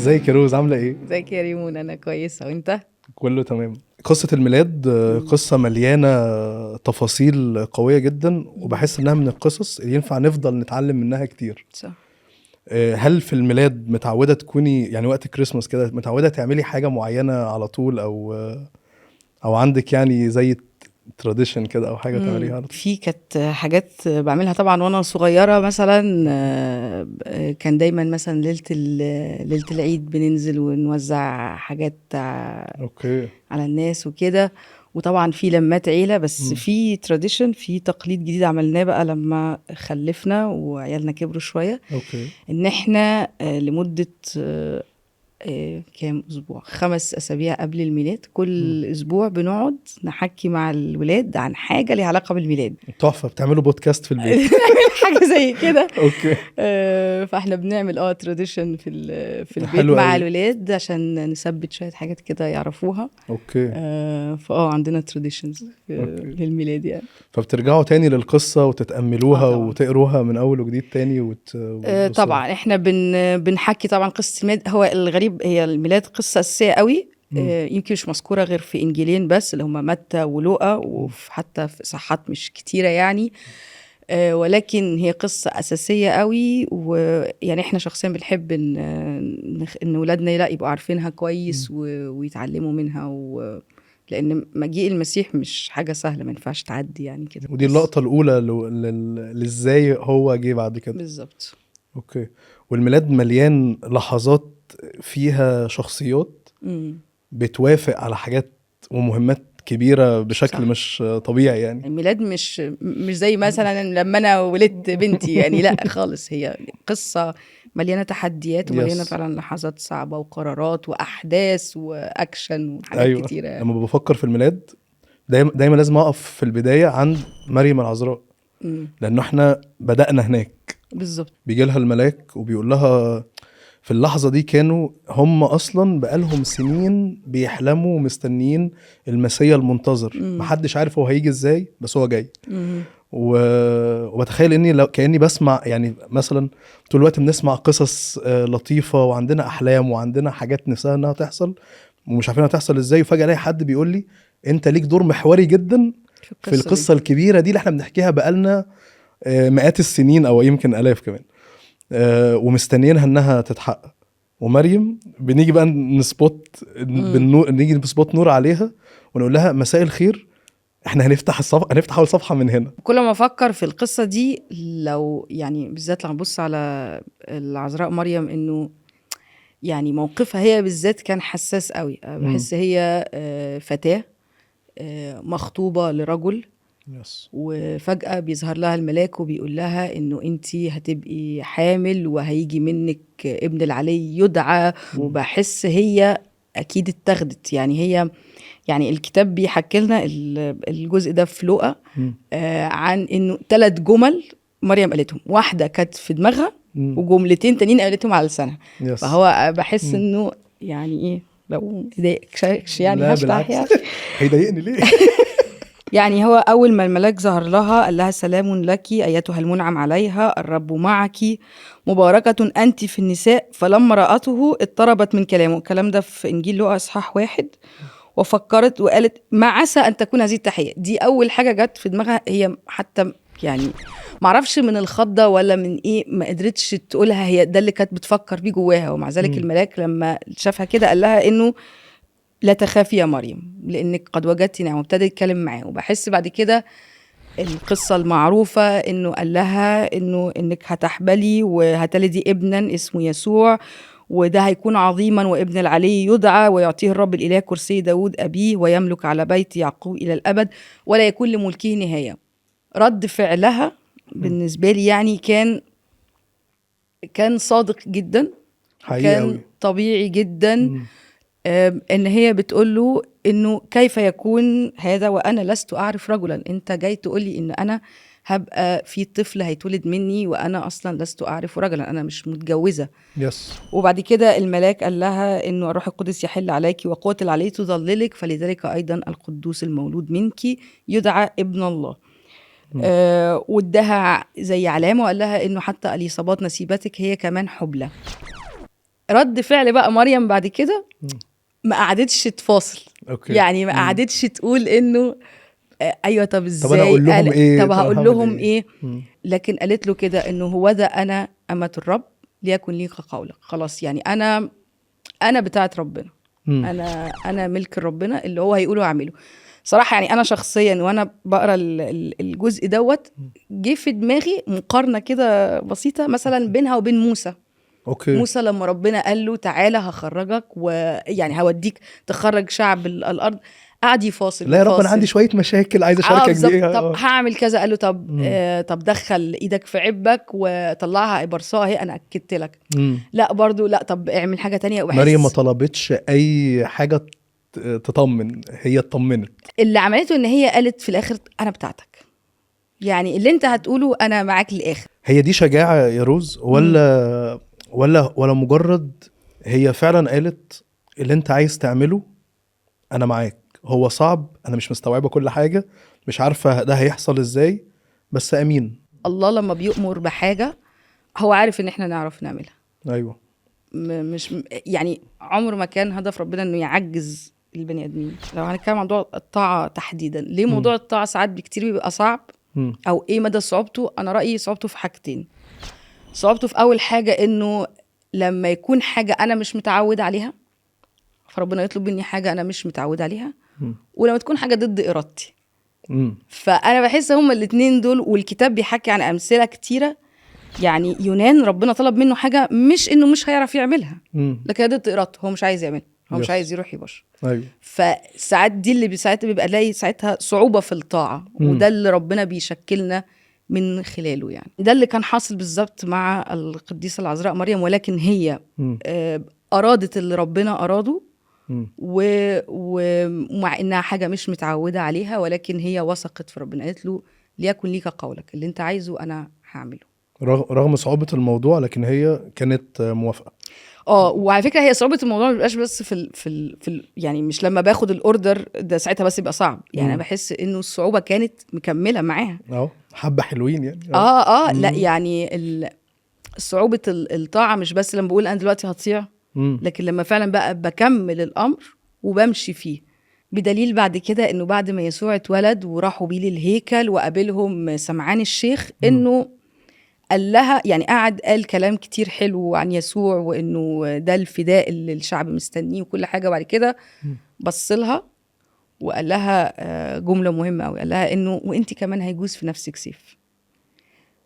ازيك يا روز، عامله ايه؟ ازيك يا ريمون؟ انا كويسه، وانت؟ كله تمام. قصه الميلاد قصه مليانه تفاصيل قويه جدا، وبحس انها من القصص اللي ينفع نفضل نتعلم منها كتير. صح. هل في الميلاد متعوده تكوني يعني وقت كريسماس كده متعوده تعملي حاجه معينه على طول، او عندك يعني زي تراديشن كده او حاجه تعمليها على طول؟ في كانت حاجات بعملها طبعا وانا صغيره، مثلا كان دايما مثلا ليله العيد بننزل ونوزع حاجات اوكي. على الناس وكده. وطبعا في لمات عيله، بس مم. في تراديشن، في تقليد جديد عملناه بقى لما خلفنا وعيالنا كبروا شويه، اوكي. ان احنا لمده كام اسبوع، 5 اسابيع قبل الميلاد، كل اسبوع بنقعد نحكي مع الولاد عن حاجه ليها علاقه بالميلاد. تحفه، بتعملوا بودكاست في البيت؟ حاجه زي كده. اوكي. فاحنا بنعمل تراديشن في البيت حلو مع قوي. الولاد عشان نثبت شويه حاجات كده يعرفوها. اوكي. عندنا تراديشنز اوكي. للميلاد يعني. فبترجعوا تاني للقصة وتتأملوها طبعا. وتقروها من أول وجديد تاني وتبصوا لها. طبعا احنا بنحكي طبعا قصة الميلاد. هو الغريب، هي الميلاد قصة أساسية قوي، يمكن مش مذكورة غير في إنجيلين بس، اللي هما متى ولوقا، وحتى في صحات مش كتيرة يعني. ولكن هي قصة أساسية قوي، ويعني احنا شخصيا بنحب إن ولادنا لا يبقوا عارفينها كويس ويتعلموا منها، لأن مجيء المسيح مش حاجة سهلة، ما ينفعش تعدي يعني كده. ودي اللقطة الأولى لإزاي هو جه بعد كده. بالظبط. أوكي. والميلاد مليان لحظات فيها شخصيات بتوافق على حاجات ومهمات كبيرة بشكل صح. مش طبيعي يعني. الميلاد مش زي مثلا لما انا ولدت بنتي يعني، لا خالص. هي قصة مليانة تحديات، ومليانة يس. فعلا لحظات صعبة وقرارات وأحداث وأكشن وحاجات أيوة. كتيرة يعني. لما بفكر في الميلاد دايما لازم أقف في البداية عند مريم العذراء، لأنه احنا بدأنا هناك. بالظبط. بيجي لها الملاك وبيقول لها في اللحظة دي كانوا هم أصلا بقالهم سنين بيحلموا ومستنيين المسيا المنتظر. محدش عارف هو هيجي إزاي، بس هو جاي. وبتخيل إني كأني بسمع يعني مثلا طول الوقت بنسمع قصص لطيفة، وعندنا أحلام وعندنا حاجات نفسها إنها تحصل ومش عارفين هتحصل إزاي، وفجأة ألاقي حد بيقول لي أنت ليك دور محوري جدا في القصة الكبيرة دي اللي احنا بنحكيها بقالنا مئات السنين أو يمكن آلاف كمان، ومستنيينها انها تتحقق. ومريم بنيجي بقى نسبوت بالنور، نيجي نسبوت نور عليها ونقول لها مساء الخير، احنا هنفتح اول صفحه من هنا. كل ما افكر في القصه دي، لو يعني بالذات لما ابص على العذراء مريم، انه يعني موقفها هي بالذات كان حساس قوي. بحس هي فتاه مخطوبه لرجل، وفجأة بيظهر لها الملاك وبيقول لها انه انتي هتبقي حامل وهيجي منك ابن العلي يدعى. وبحس هي اكيد اتخذت، يعني هي يعني الكتاب بيحكي لنا الجزء ده في لوقا عن انه 3 جمل مريم قالتهم، واحدة كانت في دماغها وجملتين تانيين قالتهم على لسانها. فهو بحس انه يعني ايه، لو يضايقكش يعني هفتح يعني. هيضايقني ليه؟ يعني هو أول ما الملاك ظهر لها قال لها سلام لك أيتها المنعم عليها، الرب معك، مباركة أنت في النساء. فلما رأته اضطربت من كلامه. الكلام ده في إنجيل لوقا إصحاح 1. وفكرت وقالت ما عسى أن تكون هذه التحية. دي أول حاجة جت في دماغها هي، حتى يعني معرفش من الخضة ولا من إيه، ما قدرتش تقولها هي ده اللي كانت بتفكر بيه جواها. ومع ذلك الملاك لما شافها كده قال لها إنه لا تخافي يا مريم لأنك قد وجدتي نعمة، وابتدى يتكلم معاه. وبحس بعد كده القصة المعروفة إنه قال لها إنك هتحبلي وهتلدي ابنا اسمه يسوع، وده هيكون عظيما وابن العلي يدعى، ويعطيه الرب الإله كرسي داود أبيه، ويملك على بيت يعقوب إلى الأبد، ولا يكون لملكه نهاية. رد فعلها بالنسبة لي يعني كان صادق جدا، كان طبيعي جدا. ان هي بتقول له انه كيف يكون هذا وانا لست اعرف رجلا. انت جاي تقول لي ان انا هبقى في طفل هيتولد مني وانا اصلا لست اعرف رجلا، انا مش متجوزه. وبعد كده الملاك قال لها انه الروح القدس يحل عليك وقوة العلي تظللك، فلذلك ايضا القدوس المولود منك يدعى ابن الله. وادها زي علامه وقال لها انه حتى اليصابات نسيبتك هي كمان حبلى. رد فعل بقى مريم بعد كده ما قعدتش تفاصل. اوكي. يعني ما قعدتش تقول انه ايوه طب ازاي، طب انا اقول لهم ايه، طب هقول هعمل لهم ايه. مم. لكن قالت له كده انه هو ده انا امة الرب ليكن ليك قولك. خلاص يعني انا بتاعت ربنا، مم. انا ملك ربنا، اللي هو هيقوله اعمله. صراحه يعني انا شخصيا وانا بقرا الجزء دوت جه في دماغي مقارنه كده بسيطه مثلا بينها وبين موسى. اوكي. موسى لما ربنا قال له تعالى هخرجك، ويعني هوديك تخرج شعب الارض، قعد يفاصل لا يا رب انا يفاصل. عندي شويه مشاكل عايز اشاركك بالظبط. بيها. طب هعمل كذا، قال له طب مم. طب دخل ايدك في عبك وطلعها برصاها اهي انا اكدت لك. مم. لا برضو لا، طب اعمل حاجه تانية. مريم ما طلبتش اي حاجه تطمن، هي اطمنت. اللي عملته ان هي قالت في الاخر انا بتاعتك، يعني اللي انت هتقوله انا معاك للاخر. هي دي شجاعه يا روز ولا مجرد هي فعلا قالت اللي انت عايز تعمله انا معاك، هو صعب، انا مش مستوعبه كل حاجه، مش عارفه ده هيحصل ازاي، بس امين. الله لما بيؤمر بحاجه هو عارف ان احنا نعرف نعملها. ايوه. مش يعني عمر ما كان هدف ربنا انه يعجز البني ادمين. لو هنتكلم عن موضوع الطاعه تحديدا، ليه موضوع الطاعه ساعات بكتير بيبقى صعب او ايه مدى صعوبته؟ انا رايي صعوبته في حاجتين. صعوبته في اول حاجه انه لما يكون حاجه انا مش متعود عليها، فربنا يطلب مني حاجه انا مش متعود عليها، ولما تكون حاجه ضد ارادتي. فانا بحس هما الاتنين دول، والكتاب بيحكي عن امثله كتيره. يعني يونان ربنا طلب منه حاجه مش انه مش هيعرف يعملها، لكن ضد ارادته، هو مش عايز يعملها، هو مش عايز يروح يبشر. ايوه. فساعات دي اللي ساعتها بيبقى لاقي ساعتها صعوبه في الطاعه، وده اللي ربنا بيشكلنا من خلاله. يعني ده اللي كان حاصل بالظبط مع القديسه العذراء مريم، ولكن هي ارادت اللي ربنا اراده، ومع انها حاجه مش متعوده عليها، ولكن هي وثقت في ربنا، قالت له ليكن ليك قولك، اللي انت عايزه انا هعمله. رغم صعوبه الموضوع لكن هي كانت موافقه. وعلى فكره هي صعوبه الموضوع ما بيبقاش بس يعني مش لما باخد الاوردر ده ساعتها بس يبقى صعب. يعني انا بحس انه الصعوبه كانت مكمله معاها. حبه حلوين يعني. لا يعني صعوبه الطاعه مش بس لما بقول انا دلوقتي هطيع، لكن لما فعلا بقى بكمل الامر وبمشي فيه. بدليل بعد كده انه بعد ما يسوع اتولد وراحوا بيه للهيكل وقابلهم سمعان الشيخ، انه قال لها يعني قال كلام كتير حلو عن يسوع، وانه ده الفداء اللي الشعب مستنيه وكل حاجه. وبعد كده بص لها وقال لها جمله مهمه قوي، قال لها انه وانت كمان هيجوز في نفسك سيف.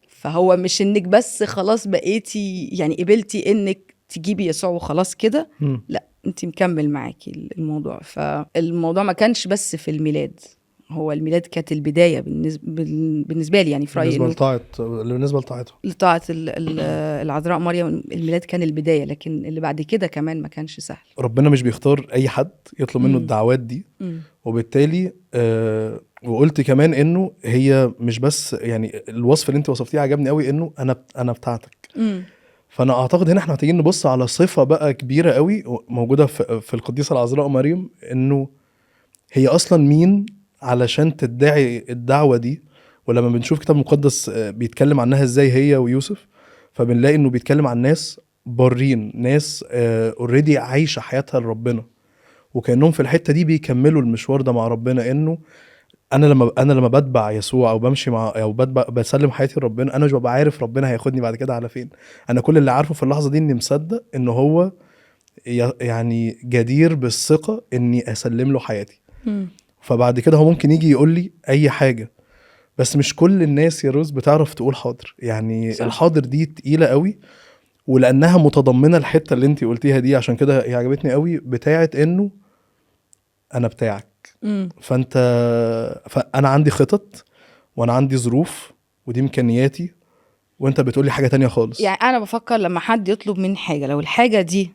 فهو مش انك بس خلاص بقيتي يعني قبلتي انك تجيبي يسوع وخلاص كده، لا انت مكمل معاكي الموضوع. فالموضوع ما كانش بس في الميلاد، هو الميلاد كانت البدايه بالنسبه لي، يعني في رايي بالنسبه لطاعه العذراء مريم الميلاد كان البدايه، لكن اللي بعد كده كمان ما كانش سهل. ربنا مش بيختار اي حد يطلب منه الدعوات دي. وبالتالي وقلت كمان انه هي مش بس يعني الوصف اللي انت وصفتيه عجبني قوي، انه انا بتاعتك. فانا اعتقد هنا احنا محتاجين نبص على صفه بقى كبيره قوي موجوده في القديسه العذراء مريم، انه هي اصلا مين علشان تدعي الدعوه دي. ولما بنشوف كتاب مقدس بيتكلم عنها ازاي هي ويوسف، فبنلاقي انه بيتكلم عن ناس بارين، ناس اوريدي عايشه حياتها لربنا، وكانهم في الحته دي بيكملوا المشوار ده مع ربنا. انه انا لما بتبع يسوع او بمشي مع او بسلم حياتي لربنا، انا مش ببقى عارف ربنا هياخدني بعد كده على فين. انا كل اللي عارفه في اللحظه دي اني مصدق انه هو يعني جدير بالثقه اني اسلم له حياتي. فبعد كده هو ممكن يجي يقول لي اي حاجه، بس مش كل الناس يا روز بتعرف تقول حاضر. يعني صح. الحاضر دي تقيله قوي، ولانها متضمنه الحته اللي انت قلتيها دي، عشان كده هي عجبتني قوي، بتاعه انه انا بتاعك. فانا عندي خطط وانا عندي ظروف ودي امكانياتي، وانت بتقولي حاجه تانية خالص. يعني انا بفكر لما حد يطلب مني حاجه، لو الحاجه دي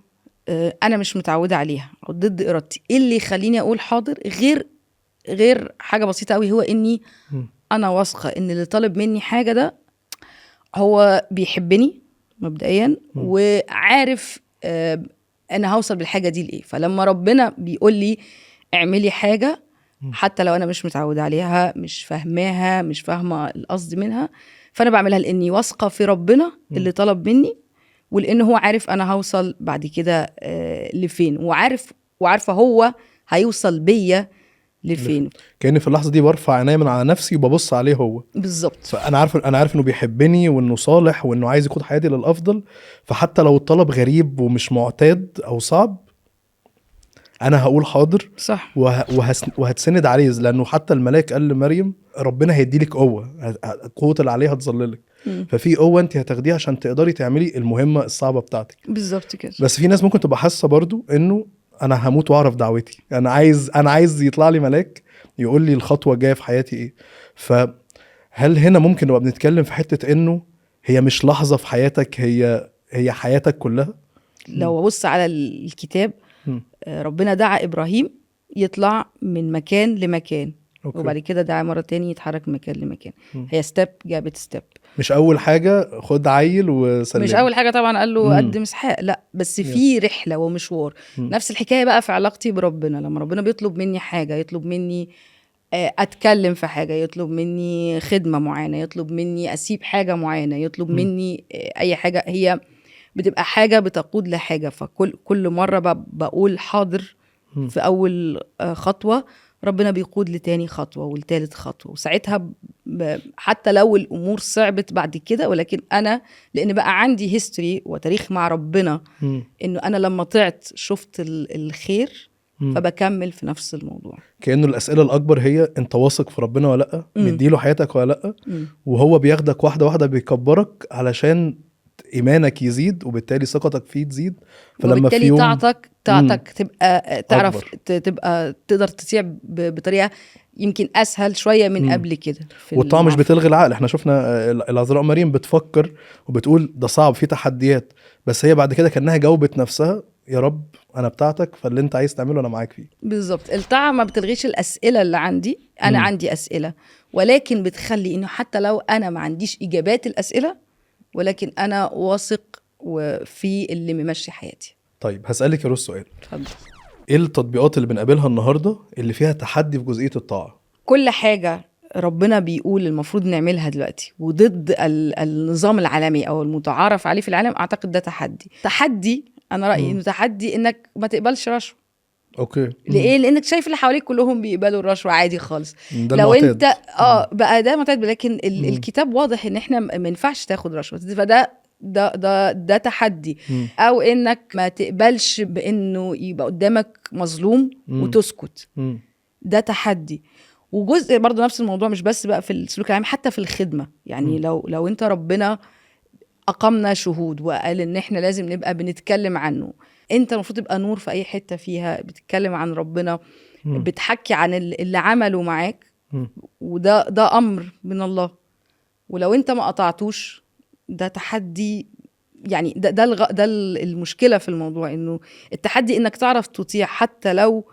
انا مش متعوده عليها او ضد ارادتي، ايه اللي يخليني اقول حاضر غير حاجه بسيطه قوي، هو اني انا واثقه ان اللي طالب مني حاجه ده هو بيحبني مبدئيا، وعارف انا هوصل بالحاجه دي لايه. فلما ربنا بيقول لي اعملي حاجه حتى لو انا مش متعوده عليها، مش فاهماها، مش فاهمه القصد منها، فانا بعملها لاني واثقه في ربنا اللي طلب مني، ولان هو عارف انا هوصل بعد كده لفين، وعارفه هو هيوصل بيا لفين. كأني في اللحظة دي برفع عيني من على نفسي وببص عليه هو. بالظبط. فانا عارف انه بيحبني وانه صالح وانه عايز يقود حياتي للافضل. فحتى لو الطلب غريب ومش معتاد او صعب انا هقول حاضر. صح. وهتسند عليه، لانه حتى الملاك قال لمريم ربنا هيديلك قوة اللي عليها تظللك. ففي قوة انت هتاخديها عشان تقدري تعملي المهمة الصعبة بتاعتك. بالظبط كده. بس في ناس ممكن تبقى حاسة برضو انه انا هموت واعرف دعوتي، انا عايز يطلع لي ملاك يقول لي الخطوة الجاية في حياتي ايه. فهل هنا ممكن نبقى بنتكلم في حتة انه هي مش لحظة في حياتك، هي حياتك كلها؟ لو ابص على الكتاب ربنا دعا إبراهيم يطلع من مكان لمكان. أوكي. وبعد كده دعا مرة تاني يتحرك من مكان لمكان. هي ستيب جابت ستيب. مش أول حاجة خد عيل وسلم، مش أول حاجة طبعا قال له قدم إسحاق، لا، بس في رحلة ومشوار. نفس الحكاية بقى في علاقتي بربنا. لما ربنا بيطلب مني حاجة، يطلب مني أتكلم في حاجة، يطلب مني خدمة معينة، يطلب مني أسيب حاجة معينة، يطلب مني أي حاجة، هي بتبقى حاجة بتقود لحاجة. فكل مرة بقول حاضر في أول خطوة، ربنا بيقود لتاني خطوة والتالت خطوة. وساعتها حتى لو الأمور صعبت بعد كده، ولكن أنا لأن بقى عندي هيستوري وتاريخ مع ربنا إنه أنا لما طلعت شفت الخير فبكمل في نفس الموضوع. كأنه الأسئلة الأكبر هي أنت واثق في ربنا ولا لأ، مديله حياتك ولا لأ. وهو بياخدك واحدة واحدة بيكبرك علشان إيمانك يزيد، وبالتالي ثقتك فيه تزيد. فلما وبالتالي في يوم طاعتك تبقى تعرف تبقى تقدر تطيع بطريقة يمكن أسهل شوية من قبل كده. والطاعة مش بتلغي العقل. احنا شفنا العذراء مريم بتفكر وبتقول ده صعب، في تحديات، بس هي بعد كده كأنها جاوبت نفسها يا رب أنا بتاعتك، فاللي أنت عايز تعمله أنا معاك فيه. بالظبط. الطاعة ما بتلغيش الأسئلة اللي عندي، أنا عندي أسئلة، ولكن بتخلي إنه حتى لو أنا ما عنديش إجابات الأسئلة، ولكن أنا واثق وفي اللي ممشي حياتي. طيب هسألك يا روز سؤال. اتفضل. ايه التطبيقات اللي بنقابلها النهاردة اللي فيها تحدي في جزئية الطاعة؟ كل حاجة ربنا بيقول المفروض نعملها دلوقتي وضد النظام العالمي أو المتعارف عليه في العالم، أعتقد ده تحدي. أنا رأيي إنه تحدي إنك ما تقبلش رشوة. اوكي. ليه؟ لانك شايف اللي حواليك كلهم بيقبلوا الرشوه عادي خالص. لو انت بقى ده معتاد، لكن الكتاب واضح ان احنا ما ينفعش تاخد رشوه. فده تحدي. او انك ما تقبلش بانه يبقى قدامك مظلوم وتسكت. ده تحدي. وجزء برضو نفس الموضوع، مش بس بقى في السلوك العام، حتى في الخدمه. يعني لو انت ربنا اقمنا شهود وقال ان احنا لازم نبقى بنتكلم عنه، انت المفروض تبقى نور في اي حته فيها بتتكلم عن ربنا، بتحكي عن اللي عمله معاك، وده امر من الله. ولو انت ما قطعتوش، ده تحدي. يعني ده المشكله في الموضوع، انه التحدي انك تعرف تطيع حتى لو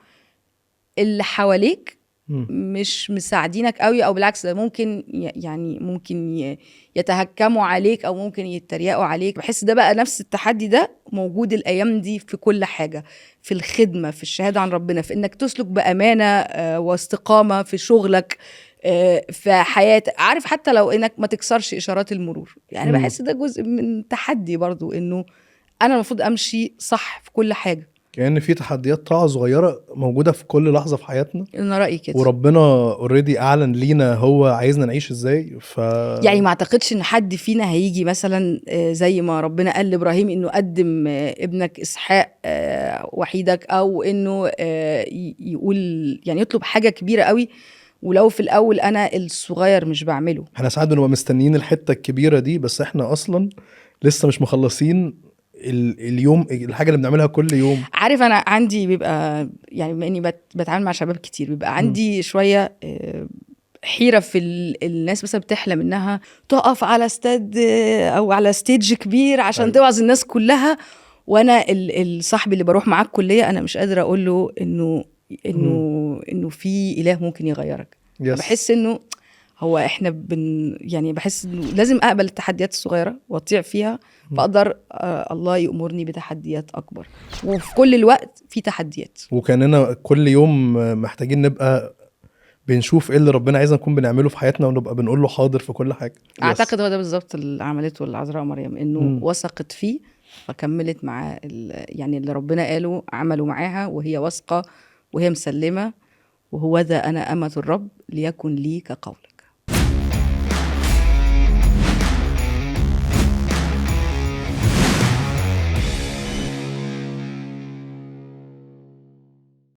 اللي حواليك مش مساعدينك قوي، او بالعكس ممكن يتهكموا عليك، او ممكن يتريقوا عليك. بحس ده بقى نفس التحدي ده موجود الايام دي في كل حاجه، في الخدمه، في الشهاده عن ربنا، في انك تسلك بامانه واستقامه في شغلك، في حياتك، عارف، حتى لو انك ما تكسرش اشارات المرور. يعني بحس ده جزء من تحدي برضو، انه انا المفروض امشي صح في كل حاجه. كأن في تحديات طاعة صغيرة موجودة في كل لحظة في حياتنا. أنا رأيي كده. وربنا اوريدي أعلن لينا هو عايزنا نعيش إزاي. يعني ما أعتقدش إن حد فينا هيجي مثلا زي ما ربنا قال لإبراهيم إنه قدم ابنك إسحاق وحيدك، أو إنه يقول يعني يطلب حاجة كبيرة قوي ولو في الأول أنا الصغير مش بعمله. احنا ساعات بنبقى مستنيين الحتة الكبيرة دي، بس احنا أصلا لسه مش مخلصين اليوم الحاجة اللي بنعملها كل يوم. عارف، أنا عندي بيبقى يعني بما إني بتعامل مع شباب كتير، بيبقى عندي شوية حيرة في الناس مثلا بتحلم إنها تقف على استاد أو على ستيج كبير عشان توعظ الناس كلها، وأنا الصاحب اللي بروح معاه الكلية أنا مش قادرة أقول له إنه في إله ممكن يغيرك. بحس إنه هو إحنا يعني بحس إنه لازم أقبل التحديات الصغيرة وأطيع فيها، فأقدر الله يأمرني بتحديات أكبر. وفي كل الوقت في تحديات، وكاننا كل يوم محتاجين نبقى بنشوف ايه اللي ربنا عايزنا نكون بنعمله في حياتنا، ونبقى بنقول له حاضر في كل حاجة. أعتقد هو ده بالظبط اللي عملته العذراء مريم، إنه وثقت فيه فكملت معاه يعني اللي ربنا قاله عملوا معاها، وهي واثقة وهي مسلمة، وهو ذا أنا أمة الرب ليكن لي كقولك.